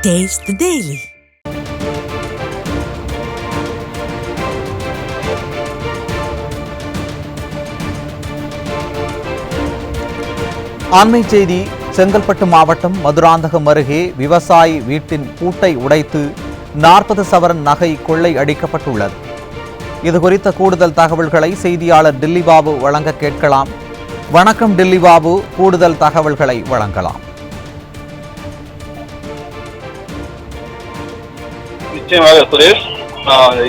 Taste the Daily. அண்மை செய்தி. செங்கல்பட்டு மாவட்டம் மதுராந்தகம் அருகே விவசாயி வீட்டின் பூட்டை உடைத்து 40 சவரன் நகை கொள்ளை அடிக்கப்பட்டுள்ளது. இதுகுறித்த கூடுதல் தகவல்களை செய்தியாளர் டில்லி பாபு வழங்க கேட்கலாம். வணக்கம் டில்லி பாபு, கூடுதல் தகவல்களை வழங்கலாம். நிச்சயமாக சுரேஷ்,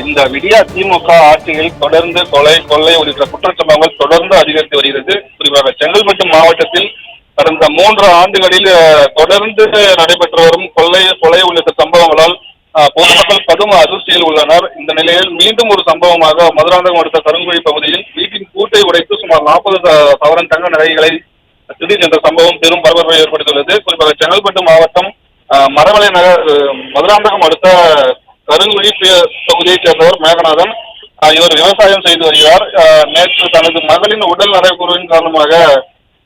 இந்த விடியா திமுக ஆட்சியில் தொடர்ந்து கொள்ளை உள்ளிட்ட குற்றச்சம்பவங்கள் தொடர்ந்து அதிகரித்து வருகிறது. குறிப்பாக செங்கல்பட்டு மாவட்டத்தில் கடந்த 3 ஆண்டுகளில் தொடர்ந்து நடைபெற்று வரும் கொலை உள்ளிட்ட சம்பவங்களால் பொதுமக்கள் கடும் அதிர்ச்சியில் உள்ளனர். இந்த நிலையில் மீண்டும் ஒரு சம்பவமாக மதுராந்தகம் அடுத்த கருங்குழி பகுதியில் வீட்டின் பூட்டை உடைத்து சுமார் 40 சவரன் தங்க நகைகளை திருடி சென்ற சம்பவம் பெரும் பரபரப்பை ஏற்படுத்தியுள்ளது. குறிப்பாக செங்கல்பட்டு மாவட்டம் மரமலை நகர் மதுராந்தகம் அடுத்த கருங்குழி பகுதியைச் சேர்ந்தவர் மேகநாதன். இவர் விவசாயம் செய்து வருகிறார். நேற்று தனது மகளின் உடல் நலக்குறைவின் காரணமாக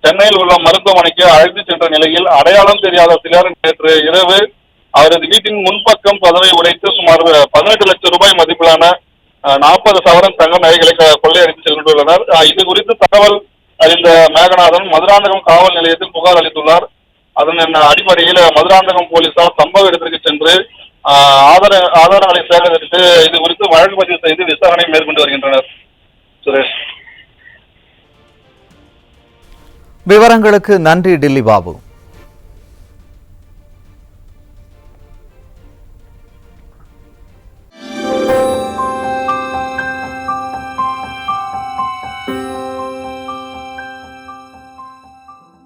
சென்னையில் உள்ள மருத்துவமனைக்கு அழைத்து சென்ற நிலையில் அடையாளம் தெரியாத சிலர் நேற்று இரவு அவரது வீட்டின் முன்பக்கம் கதவை உடைத்து சுமார் 18 லட்சம் ரூபாய் மதிப்பிலான 40 சவரன் தங்க நகைகளை கொள்ளையடித்து சென்றுள்ளனர். இது குறித்து தகவல் அறிந்த மேகநாதன் மதுராந்தகம் காவல் நிலையத்தில் புகார் அளித்துள்ளார். அதன் அடிப்படையில் மதுராந்தகம் போலீசார் சம்பவ இடத்திற்கு சென்று ஆதாரங்களை சேகரித்து இது குறித்து வழக்கு பதிவு செய்து விசாரணை மேற்கொண்டு வருகின்றனர். சுரேஷ், விவரங்களுக்கு நன்றி டில்லி பாபு.